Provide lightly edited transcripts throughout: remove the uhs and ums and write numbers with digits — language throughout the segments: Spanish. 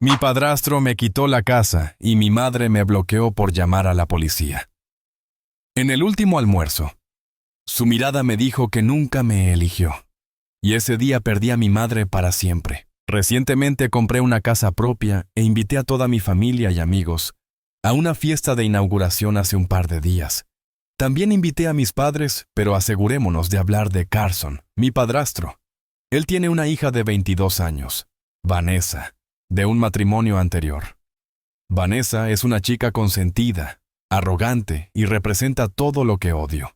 Mi padrastro me quitó la casa y mi madre me bloqueó por llamar a la policía. En el último almuerzo, su mirada me dijo que nunca me eligió. Y ese día perdí a mi madre para siempre. Recientemente compré una casa propia e invité a toda mi familia y amigos a una fiesta de inauguración hace un par de días. También invité a mis padres, pero asegurémonos de hablar de Carson, mi padrastro. Él tiene una hija de 22 años, Vanessa, de un matrimonio anterior. Vanessa es una chica consentida, arrogante y representa todo lo que odio.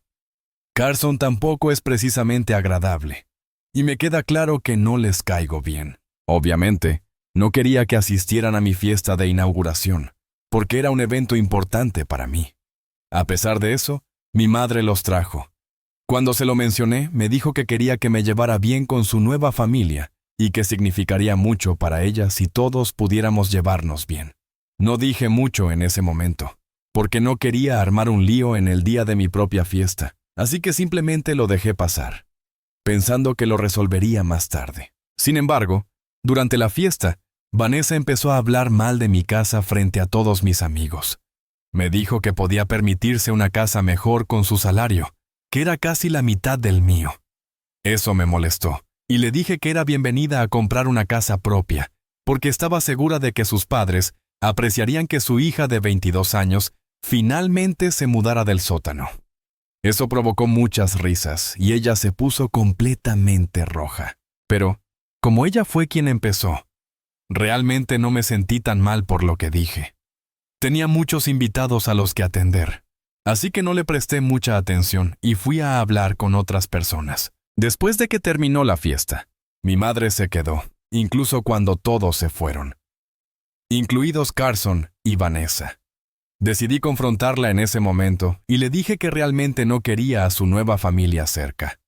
Carson tampoco es precisamente agradable, y me queda claro que no les caigo bien. Obviamente, no quería que asistieran a mi fiesta de inauguración, porque era un evento importante para mí. A pesar de eso, mi madre los trajo. Cuando se lo mencioné, me dijo que quería que me llevara bien con su nueva familia y que significaría mucho para ella si todos pudiéramos llevarnos bien. No dije mucho en ese momento, porque no quería armar un lío en el día de mi propia fiesta, así que simplemente lo dejé pasar, pensando que lo resolvería más tarde. Sin embargo, durante la fiesta, Vanessa empezó a hablar mal de mi casa frente a todos mis amigos. Me dijo que podía permitirse una casa mejor con su salario, que era casi la mitad del mío. Eso me molestó, y le dije que era bienvenida a comprar una casa propia, porque estaba segura de que sus padres apreciarían que su hija de 22 años finalmente se mudara del sótano. Eso provocó muchas risas, y ella se puso completamente roja. Pero, como ella fue quien empezó, realmente no me sentí tan mal por lo que dije. Tenía muchos invitados a los que atender, así que no le presté mucha atención y fui a hablar con otras personas. Después de que terminó la fiesta, mi madre se quedó, incluso cuando todos se fueron, incluidos Carson y Vanessa. Decidí confrontarla en ese momento y le dije que realmente no quería a su nueva familia cerca.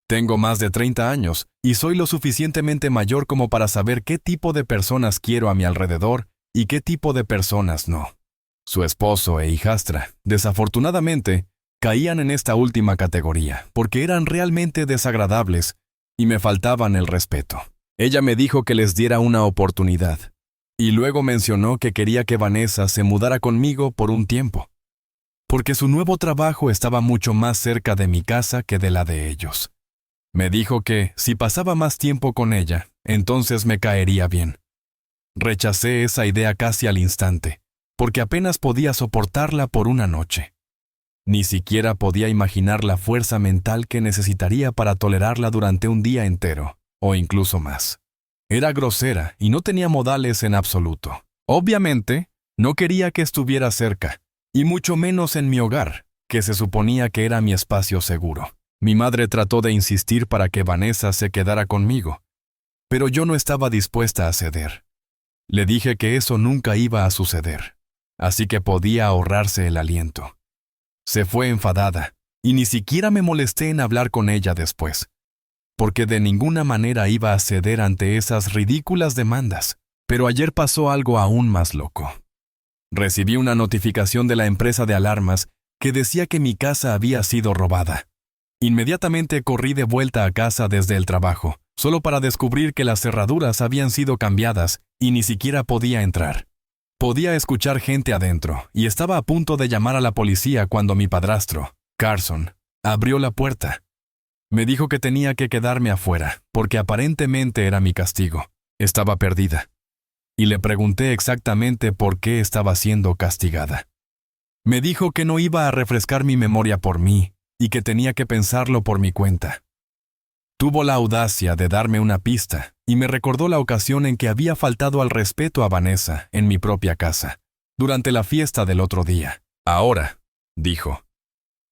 Tengo más de 30 años y soy lo suficientemente mayor como para saber qué tipo de personas quiero a mi alrededor y qué tipo de personas no. Su esposo e hijastra, desafortunadamente, caían en esta última categoría porque eran realmente desagradables y me faltaban el respeto. Ella me dijo que les diera una oportunidad y luego mencionó que quería que Vanessa se mudara conmigo por un tiempo, porque su nuevo trabajo estaba mucho más cerca de mi casa que de la de ellos. Me dijo que, si pasaba más tiempo con ella, entonces me caería bien. Rechacé esa idea casi al instante, porque apenas podía soportarla por una noche. Ni siquiera podía imaginar la fuerza mental que necesitaría para tolerarla durante un día entero, o incluso más. Era grosera y no tenía modales en absoluto. Obviamente, no quería que estuviera cerca, y mucho menos en mi hogar, que se suponía que era mi espacio seguro. Mi madre trató de insistir para que Vanessa se quedara conmigo, pero yo no estaba dispuesta a ceder. Le dije que eso nunca iba a suceder, así que podía ahorrarse el aliento. Se fue enfadada, y ni siquiera me molesté en hablar con ella después, porque de ninguna manera iba a ceder ante esas ridículas demandas. Pero ayer pasó algo aún más loco. Recibí una notificación de la empresa de alarmas que decía que mi casa había sido robada. Inmediatamente corrí de vuelta a casa desde el trabajo, solo para descubrir que las cerraduras habían sido cambiadas y ni siquiera podía entrar. Podía escuchar gente adentro y estaba a punto de llamar a la policía cuando mi padrastro, Carson, abrió la puerta. Me dijo que tenía que quedarme afuera, porque aparentemente era mi castigo. Estaba perdida. Y le pregunté exactamente por qué estaba siendo castigada. Me dijo que no iba a refrescar mi memoria por mí y que tenía que pensarlo por mi cuenta. Tuvo la audacia de darme una pista y me recordó la ocasión en que había faltado al respeto a Vanessa en mi propia casa, durante la fiesta del otro día. Ahora, dijo,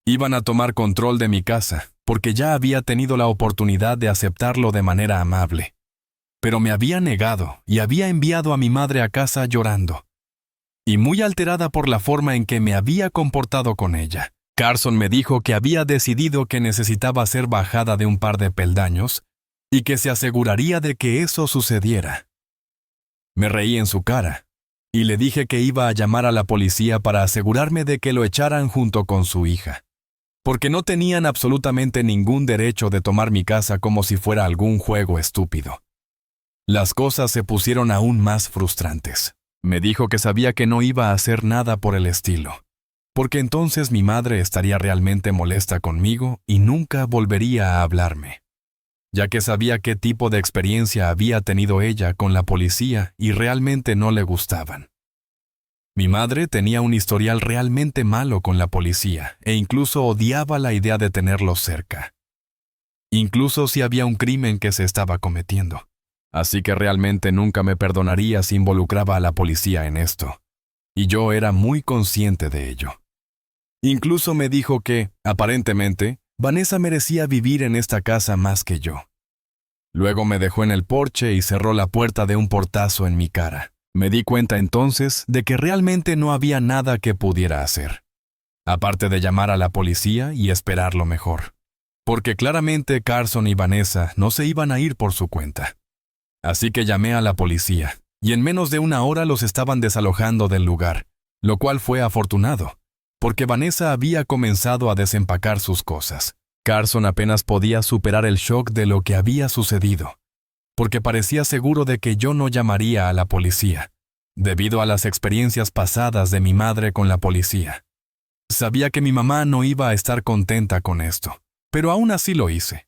iban a tomar control de mi casa, porque ya había tenido la oportunidad de aceptarlo de manera amable. Pero me había negado y había enviado a mi madre a casa llorando, y muy alterada por la forma en que me había comportado con ella. Carson me dijo que había decidido que necesitaba ser bajada de un par de peldaños y que se aseguraría de que eso sucediera. Me reí en su cara y le dije que iba a llamar a la policía para asegurarme de que lo echaran junto con su hija, porque no tenían absolutamente ningún derecho de tomar mi casa como si fuera algún juego estúpido. las cosas se pusieron aún más frustrantes. Me dijo que sabía que no iba a hacer nada por el estilo, porque entonces mi madre estaría realmente molesta conmigo y nunca volvería a hablarme, ya que sabía qué tipo de experiencia había tenido ella con la policía y realmente no le gustaban. Mi madre tenía un historial realmente malo con la policía e incluso odiaba la idea de tenerlos cerca, incluso si había un crimen que se estaba cometiendo. Así que realmente nunca me perdonaría si involucraba a la policía en esto, y yo era muy consciente de ello. Incluso me dijo que, aparentemente, Vanessa merecía vivir en esta casa más que yo. Luego me dejó en el porche y cerró la puerta de un portazo en mi cara. Me di cuenta entonces de que realmente no había nada que pudiera hacer, aparte de llamar a la policía y esperar lo mejor, porque claramente Carson y Vanessa no se iban a ir por su cuenta. Así que llamé a la policía, y en menos de una hora los estaban desalojando del lugar, lo cual fue afortunado, porque Vanessa había comenzado a desempacar sus cosas. Carson apenas podía superar el shock de lo que había sucedido, porque parecía seguro de que yo no llamaría a la policía, debido a las experiencias pasadas de mi madre con la policía. Sabía que mi mamá no iba a estar contenta con esto, pero aún así lo hice.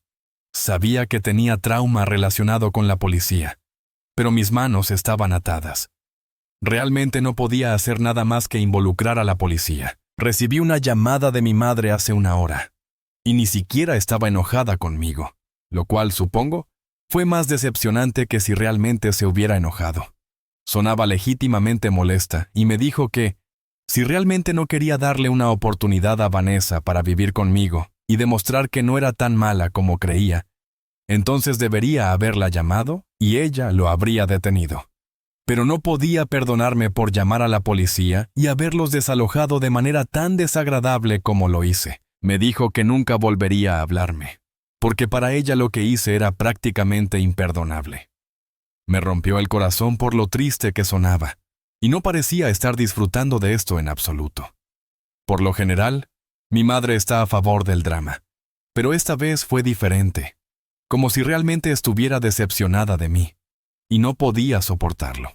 Sabía que tenía trauma relacionado con la policía, pero mis manos estaban atadas. Realmente no podía hacer nada más que involucrar a la policía. Recibí una llamada de mi madre hace una hora, y ni siquiera estaba enojada conmigo, lo cual, supongo, fue más decepcionante que si realmente se hubiera enojado. Sonaba legítimamente molesta y me dijo que, si realmente no quería darle una oportunidad a Vanessa para vivir conmigo y demostrar que no era tan mala como creía, entonces debería haberla llamado y ella lo habría detenido. Pero no podía perdonarme por llamar a la policía y haberlos desalojado de manera tan desagradable como lo hice. Me dijo que nunca volvería a hablarme, porque para ella lo que hice era prácticamente imperdonable. Me rompió el corazón por lo triste que sonaba, y no parecía estar disfrutando de esto en absoluto. Por lo general, mi madre está a favor del drama, pero esta vez fue diferente, como si realmente estuviera decepcionada de mí, y no podía soportarlo.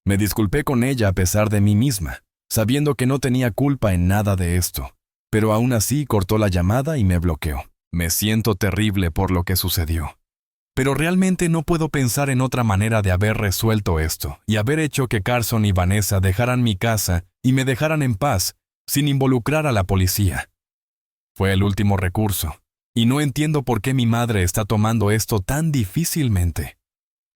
Me disculpé con ella a pesar de mí misma, sabiendo que no tenía culpa en nada de esto, pero aún así cortó la llamada y me bloqueó. Me siento terrible por lo que sucedió, pero realmente no puedo pensar en otra manera de haber resuelto esto y haber hecho que Carson y Vanessa dejaran mi casa y me dejaran en paz, sin involucrar a la policía. Fue el último recurso, y no entiendo por qué mi madre está tomando esto tan difícilmente.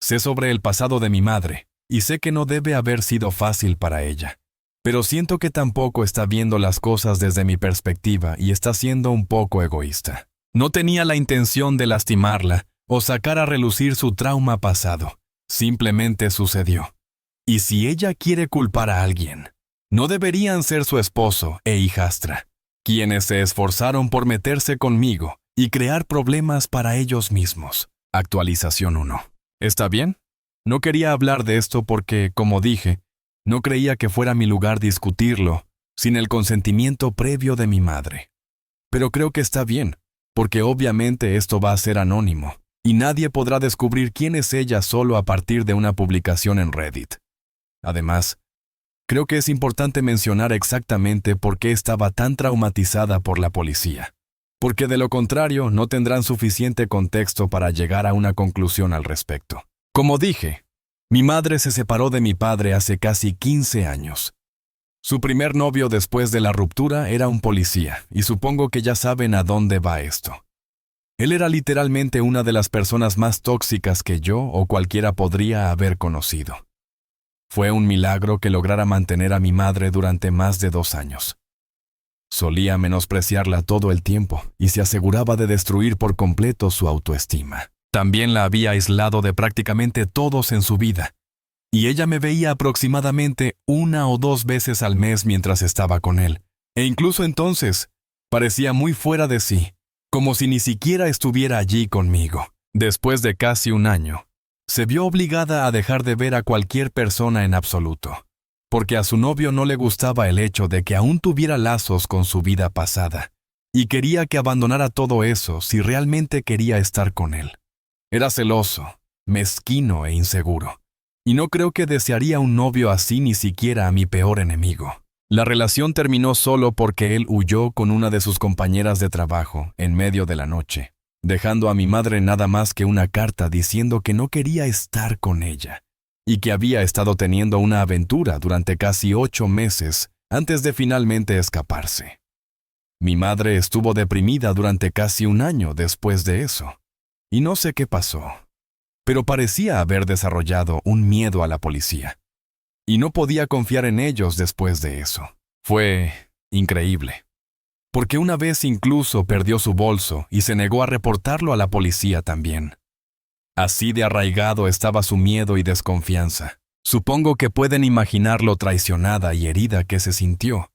Sé sobre el pasado de mi madre, y sé que no debe haber sido fácil para ella, pero siento que tampoco está viendo las cosas desde mi perspectiva y está siendo un poco egoísta. No tenía la intención de lastimarla o sacar a relucir su trauma pasado. Simplemente sucedió. Y si ella quiere culpar a alguien, no deberían ser su esposo e hijastra, quienes se esforzaron por meterse conmigo y crear problemas para ellos mismos. Actualización 1. ¿Está bien? No quería hablar de esto porque, como dije, no creía que fuera mi lugar discutirlo sin el consentimiento previo de mi madre. Pero creo que está bien, porque obviamente esto va a ser anónimo, y nadie podrá descubrir quién es ella solo a partir de una publicación en Reddit. Además, creo que es importante mencionar exactamente por qué estaba tan traumatizada por la policía, porque de lo contrario no tendrán suficiente contexto para llegar a una conclusión al respecto. Como dije, mi madre se separó de mi padre hace casi 15 años. Su primer novio después de la ruptura era un policía, y supongo que ya saben a dónde va esto. Él era literalmente una de las personas más tóxicas que yo o cualquiera podría haber conocido. Fue un milagro que lograra mantener a mi madre durante más de 2 años. Solía menospreciarla todo el tiempo y se aseguraba de destruir por completo su autoestima. También la había aislado de prácticamente todos en su vida, y ella me veía aproximadamente 1 o 2 veces al mes mientras estaba con él, e incluso entonces parecía muy fuera de sí, como si ni siquiera estuviera allí conmigo. Después de casi 1 año, se vio obligada a dejar de ver a cualquier persona en absoluto, porque a su novio no le gustaba el hecho de que aún tuviera lazos con su vida pasada, y quería que abandonara todo eso si realmente quería estar con él. Era celoso, mezquino e inseguro. Y no creo que desearía un novio así ni siquiera a mi peor enemigo. La relación terminó solo porque él huyó con una de sus compañeras de trabajo en medio de la noche, dejando a mi madre nada más que una carta diciendo que no quería estar con ella y que había estado teniendo una aventura durante casi 8 meses antes de finalmente escaparse. Mi madre estuvo deprimida durante casi un año después de eso, y no sé qué pasó, pero parecía haber desarrollado un miedo a la policía. Y no podía confiar en ellos después de eso. Fue increíble. Porque una vez incluso perdió su bolso y se negó a reportarlo a la policía también. Así de arraigado estaba su miedo y desconfianza. Supongo que pueden imaginar lo traicionada y herida que se sintió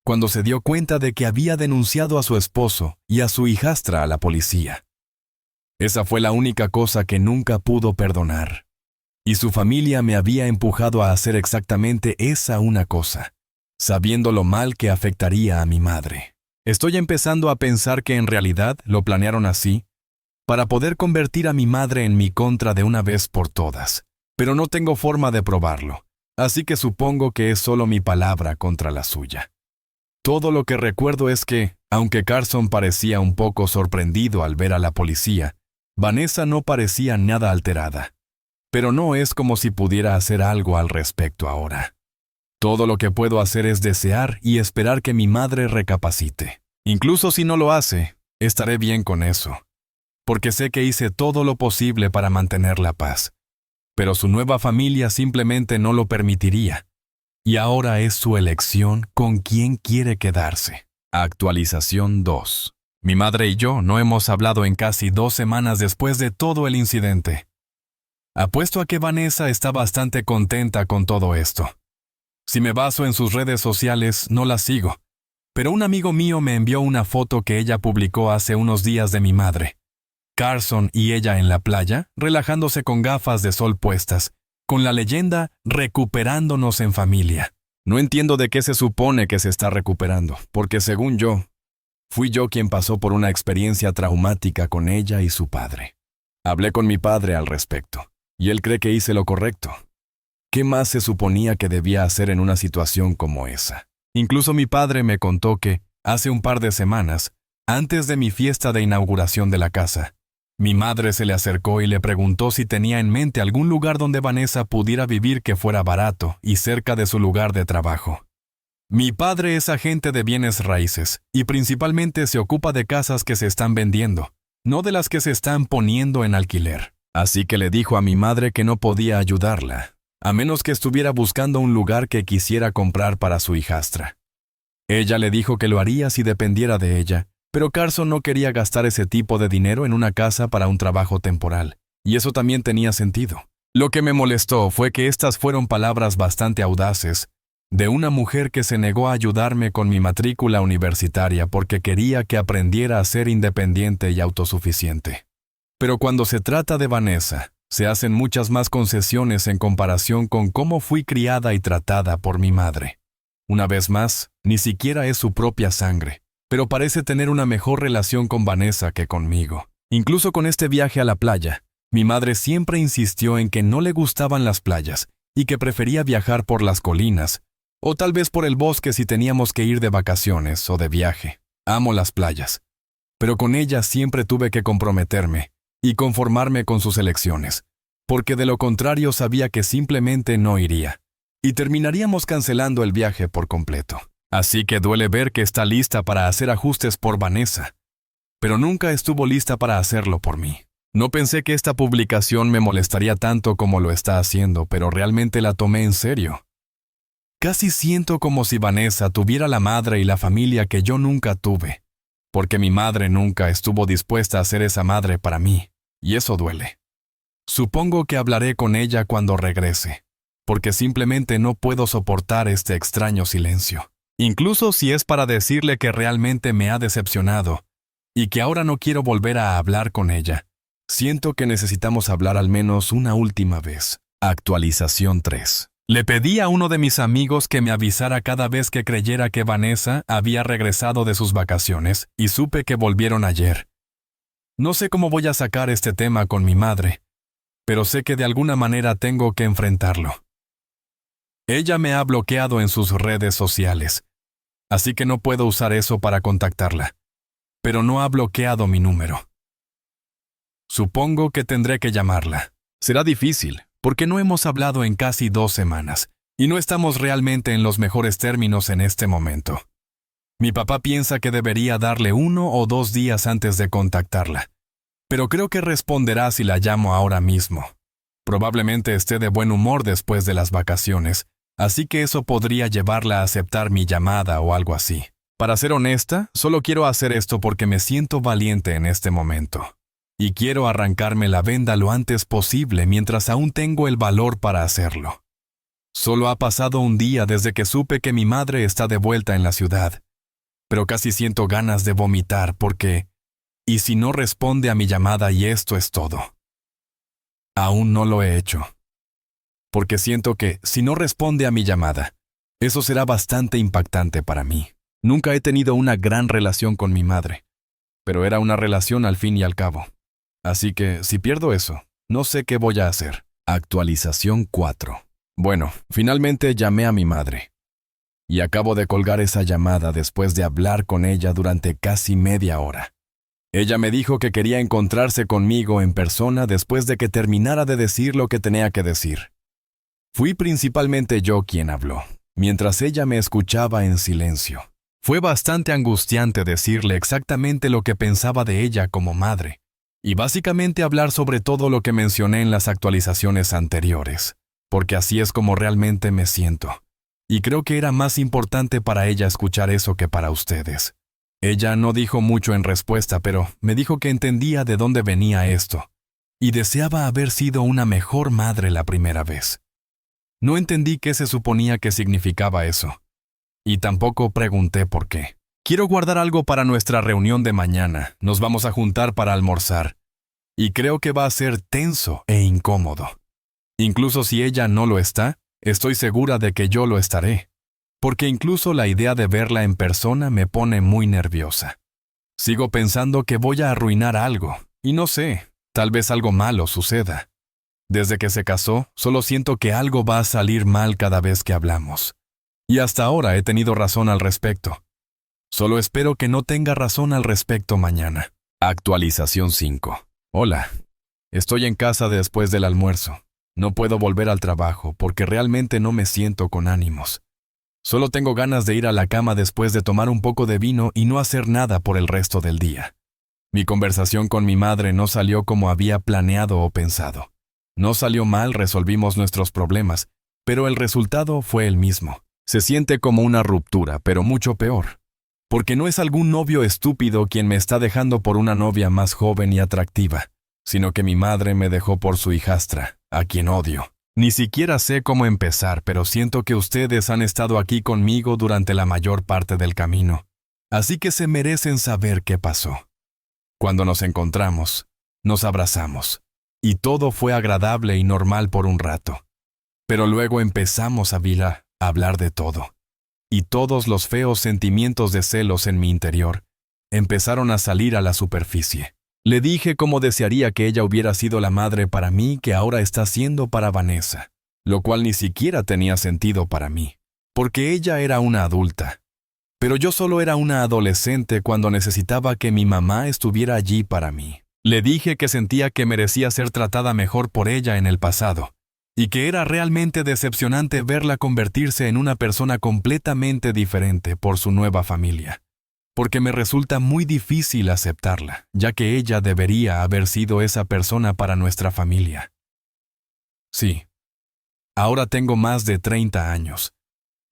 cuando se dio cuenta de que había denunciado a su esposo y a su hijastra a la policía. Esa fue la única cosa que nunca pudo perdonar. Y su familia me había empujado a hacer exactamente esa una cosa, sabiendo lo mal que afectaría a mi madre. Estoy empezando a pensar que en realidad lo planearon así, para poder convertir a mi madre en mi contra de una vez por todas, pero no tengo forma de probarlo, así que supongo que es solo mi palabra contra la suya. Todo lo que recuerdo es que, aunque Carson parecía un poco sorprendido al ver a la policía, Vanessa no parecía nada alterada. Pero no es como si pudiera hacer algo al respecto ahora. Todo lo que puedo hacer es desear y esperar que mi madre recapacite. Incluso si no lo hace, estaré bien con eso, porque sé que hice todo lo posible para mantener la paz. Pero su nueva familia simplemente no lo permitiría. Y ahora es su elección con quién quiere quedarse. Actualización 2. Mi madre y yo no hemos hablado en casi 2 semanas después de todo el incidente. Apuesto a que Vanessa está bastante contenta con todo esto. Si me baso en sus redes sociales, no la sigo, pero un amigo mío me envió una foto que ella publicó hace unos días de mi madre. Carson y ella en la playa, relajándose con gafas de sol puestas, con la leyenda "recuperándonos en familia". No entiendo de qué se supone que se está recuperando, porque según yo, fui yo quien pasó por una experiencia traumática con ella y su padre. Hablé con mi padre al respecto. Y él cree que hice lo correcto. ¿Qué más se suponía que debía hacer en una situación como esa? Incluso mi padre me contó que, hace un par de semanas, antes de mi fiesta de inauguración de la casa, mi madre se le acercó y le preguntó si tenía en mente algún lugar donde Vanessa pudiera vivir que fuera barato y cerca de su lugar de trabajo. Mi padre es agente de bienes raíces y principalmente se ocupa de casas que se están vendiendo, no de las que se están poniendo en alquiler. Así que le dijo a mi madre que no podía ayudarla, a menos que estuviera buscando un lugar que quisiera comprar para su hijastra. Ella le dijo que lo haría si dependiera de ella, pero Carson no quería gastar ese tipo de dinero en una casa para un trabajo temporal, y eso también tenía sentido. Lo que me molestó fue que estas fueron palabras bastante audaces de una mujer que se negó a ayudarme con mi matrícula universitaria porque quería que aprendiera a ser independiente y autosuficiente. Pero cuando se trata de Vanessa, se hacen muchas más concesiones en comparación con cómo fui criada y tratada por mi madre. Una vez más, ni siquiera es su propia sangre, pero parece tener una mejor relación con Vanessa que conmigo. Incluso con este viaje a la playa, mi madre siempre insistió en que no le gustaban las playas y que prefería viajar por las colinas, o tal vez por el bosque si teníamos que ir de vacaciones o de viaje. Amo las playas, pero con ella siempre tuve que comprometerme y conformarme con sus elecciones, porque de lo contrario sabía que simplemente no iría, y terminaríamos cancelando el viaje por completo. Así que duele ver que está lista para hacer ajustes por Vanessa, pero nunca estuvo lista para hacerlo por mí. No pensé que esta publicación me molestaría tanto como lo está haciendo, pero realmente la tomé en serio. Casi siento como si Vanessa tuviera la madre y la familia que yo nunca tuve, porque mi madre nunca estuvo dispuesta a ser esa madre para mí. Y eso duele. Supongo que hablaré con ella cuando regrese, porque simplemente no puedo soportar este extraño silencio. Incluso si es para decirle que realmente me ha decepcionado y que ahora no quiero volver a hablar con ella. Siento que necesitamos hablar al menos una última vez. Actualización 3. Le pedí a uno de mis amigos que me avisara cada vez que creyera que Vanessa había regresado de sus vacaciones y supe que volvieron ayer. No sé cómo voy a sacar este tema con mi madre, pero sé que de alguna manera tengo que enfrentarlo. Ella me ha bloqueado en sus redes sociales, así que no puedo usar eso para contactarla, pero no ha bloqueado mi número. Supongo que tendré que llamarla. Será difícil, porque no hemos hablado en casi 2 semanas, y no estamos realmente en los mejores términos en este momento. Mi papá piensa que debería darle 1 o 2 días antes de contactarla, pero creo que responderá si la llamo ahora mismo. Probablemente esté de buen humor después de las vacaciones, así que eso podría llevarla a aceptar mi llamada o algo así. Para ser honesta, solo quiero hacer esto porque me siento valiente en este momento. Y quiero arrancarme la venda lo antes posible mientras aún tengo el valor para hacerlo. Solo ha pasado un día desde que supe que mi madre está de vuelta en la ciudad, pero casi siento ganas de vomitar porque... ¿Y si no responde a mi llamada y esto es todo? Aún no lo he hecho. Porque siento que, si no responde a mi llamada, eso será bastante impactante para mí. Nunca he tenido una gran relación con mi madre, pero era una relación al fin y al cabo. Así que, si pierdo eso, no sé qué voy a hacer. Actualización 4. Bueno, finalmente llamé a mi madre. Y acabo de colgar esa llamada después de hablar con ella durante casi media hora. Ella me dijo que quería encontrarse conmigo en persona después de que terminara de decir lo que tenía que decir. Fui principalmente yo quien habló, mientras ella me escuchaba en silencio. Fue bastante angustiante decirle exactamente lo que pensaba de ella como madre, y básicamente hablar sobre todo lo que mencioné en las actualizaciones anteriores, porque así es como realmente me siento. Y creo que era más importante para ella escuchar eso que para ustedes. Ella no dijo mucho en respuesta, pero me dijo que entendía de dónde venía esto, y deseaba haber sido una mejor madre la primera vez. No entendí qué se suponía que significaba eso, y tampoco pregunté por qué. Quiero guardar algo para nuestra reunión de mañana. Nos vamos a juntar para almorzar, y creo que va a ser tenso e incómodo. Incluso si ella no lo está, estoy segura de que yo lo estaré, porque incluso la idea de verla en persona me pone muy nerviosa. Sigo pensando que voy a arruinar algo, y no sé, tal vez algo malo suceda. Desde que se casó, solo siento que algo va a salir mal cada vez que hablamos. Y hasta ahora he tenido razón al respecto. Solo espero que no tenga razón al respecto mañana. Actualización 5. Hola. Estoy en casa después del almuerzo. No puedo volver al trabajo porque realmente no me siento con ánimos. Solo tengo ganas de ir a la cama después de tomar un poco de vino y no hacer nada por el resto del día. Mi conversación con mi madre no salió como había planeado o pensado. No salió mal, resolvimos nuestros problemas, pero el resultado fue el mismo. Se siente como una ruptura, pero mucho peor. Porque no es algún novio estúpido quien me está dejando por una novia más joven y atractiva, sino que mi madre me dejó por su hijastra, a quien odio. Ni siquiera sé cómo empezar, pero siento que ustedes han estado aquí conmigo durante la mayor parte del camino, así que se merecen saber qué pasó. Cuando nos encontramos, nos abrazamos, y todo fue agradable y normal por un rato. Pero luego empezamos a hablar de todo, y todos los feos sentimientos de celos en mi interior empezaron a salir a la superficie. Le dije cómo desearía que ella hubiera sido la madre para mí que ahora está siendo para Vanessa, lo cual ni siquiera tenía sentido para mí, porque ella era una adulta. Pero yo solo era una adolescente cuando necesitaba que mi mamá estuviera allí para mí. Le dije que sentía que merecía ser tratada mejor por ella en el pasado, y que era realmente decepcionante verla convertirse en una persona completamente diferente por su nueva familia. Porque me resulta muy difícil aceptarla, ya que ella debería haber sido esa persona para nuestra familia. Sí, ahora tengo más de 30 años,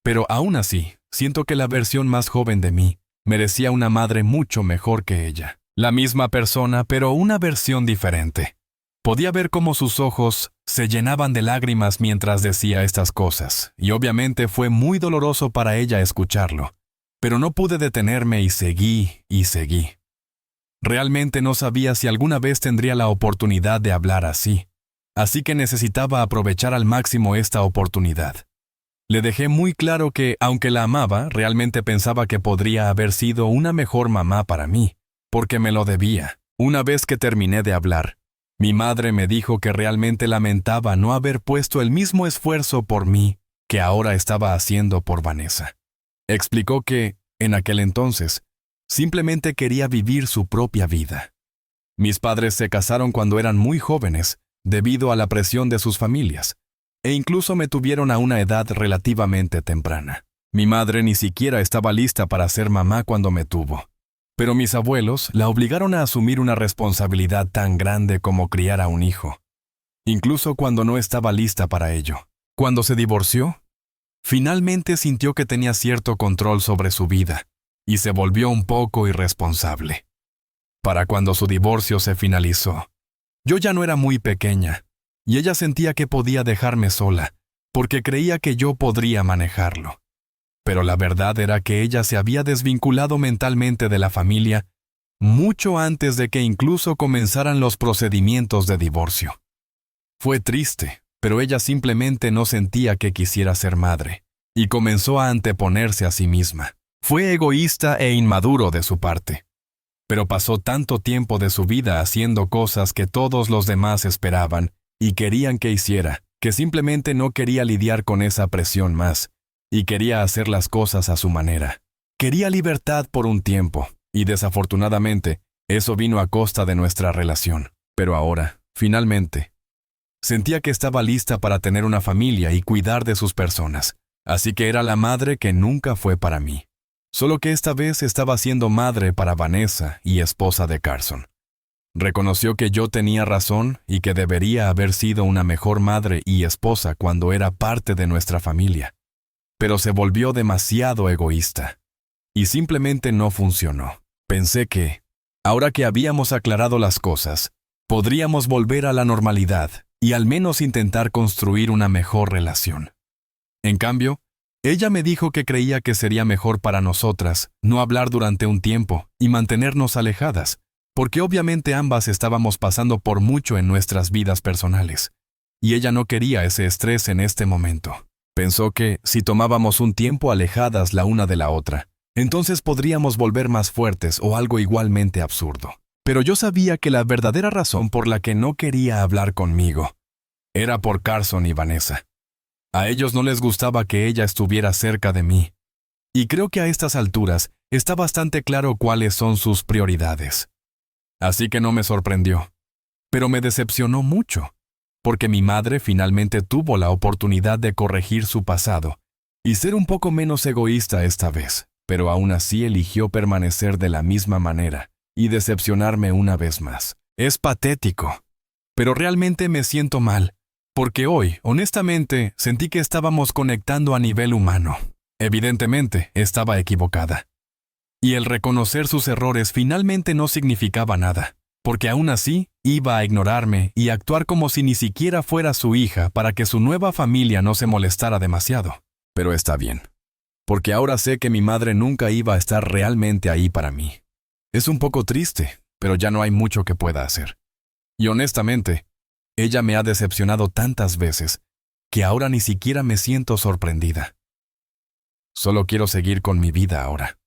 pero aún así, siento que la versión más joven de mí merecía una madre mucho mejor que ella. La misma persona, pero una versión diferente. Podía ver cómo sus ojos se llenaban de lágrimas mientras decía estas cosas, y obviamente fue muy doloroso para ella escucharlo. Pero no pude detenerme y seguí y seguí. Realmente no sabía si alguna vez tendría la oportunidad de hablar así, así que necesitaba aprovechar al máximo esta oportunidad. Le dejé muy claro que, aunque la amaba, realmente pensaba que podría haber sido una mejor mamá para mí, porque me lo debía. Una vez que terminé de hablar, Mi madre me dijo que realmente lamentaba no haber puesto el mismo esfuerzo por mí que ahora estaba haciendo por Vanessa. Explicó que, en aquel entonces, simplemente quería vivir su propia vida. Mis padres se casaron cuando eran muy jóvenes, debido a la presión de sus familias, e incluso me tuvieron a una edad relativamente temprana. Mi madre ni siquiera estaba lista para ser mamá cuando me tuvo, pero mis abuelos la obligaron a asumir una responsabilidad tan grande como criar a un hijo, incluso cuando no estaba lista para ello. Cuando se divorció, finalmente sintió que tenía cierto control sobre su vida, y se volvió un poco irresponsable. Para cuando su divorcio se finalizó, yo ya no era muy pequeña, y ella sentía que podía dejarme sola, porque creía que yo podría manejarlo. Pero la verdad era que ella se había desvinculado mentalmente de la familia mucho antes de que incluso comenzaran los procedimientos de divorcio. Fue triste, pero ella simplemente no sentía que quisiera ser madre, y comenzó a anteponerse a sí misma. Fue egoísta e inmaduro de su parte. Pero pasó tanto tiempo de su vida haciendo cosas que todos los demás esperaban y querían que hiciera, que simplemente no quería lidiar con esa presión más, y quería hacer las cosas a su manera. Quería libertad por un tiempo, y desafortunadamente, eso vino a costa de nuestra relación. Pero ahora, finalmente, sentía que estaba lista para tener una familia y cuidar de sus personas, así que era la madre que nunca fue para mí. Solo que esta vez estaba siendo madre para Vanessa y esposa de Carson. Reconoció que yo tenía razón y que debería haber sido una mejor madre y esposa cuando era parte de nuestra familia. Pero se volvió demasiado egoísta. Y simplemente no funcionó. Pensé que, ahora que habíamos aclarado las cosas, podríamos volver a la normalidad y al menos intentar construir una mejor relación. En cambio, ella me dijo que creía que sería mejor para nosotras no hablar durante un tiempo y mantenernos alejadas, porque obviamente ambas estábamos pasando por mucho en nuestras vidas personales, y ella no quería ese estrés en este momento. Pensó que, si tomábamos un tiempo alejadas la una de la otra, entonces podríamos volver más fuertes o algo igualmente absurdo. Pero yo sabía que la verdadera razón por la que no quería hablar conmigo era por Carson y Vanessa. A ellos no les gustaba que ella estuviera cerca de mí, y creo que a estas alturas está bastante claro cuáles son sus prioridades. Así que no me sorprendió, pero me decepcionó mucho, porque mi madre finalmente tuvo la oportunidad de corregir su pasado y ser un poco menos egoísta esta vez, pero aún así eligió permanecer de la misma manera y decepcionarme una vez más. Es patético, pero realmente me siento mal, porque hoy, honestamente, sentí que estábamos conectando a nivel humano. Evidentemente, estaba equivocada. Y el reconocer sus errores finalmente no significaba nada, porque aún así iba a ignorarme y actuar como si ni siquiera fuera su hija para que su nueva familia no se molestara demasiado. Pero está bien, porque ahora sé que mi madre nunca iba a estar realmente ahí para mí. Es un poco triste, pero ya no hay mucho que pueda hacer. Y honestamente, ella me ha decepcionado tantas veces que ahora ni siquiera me siento sorprendida. Solo quiero seguir con mi vida ahora.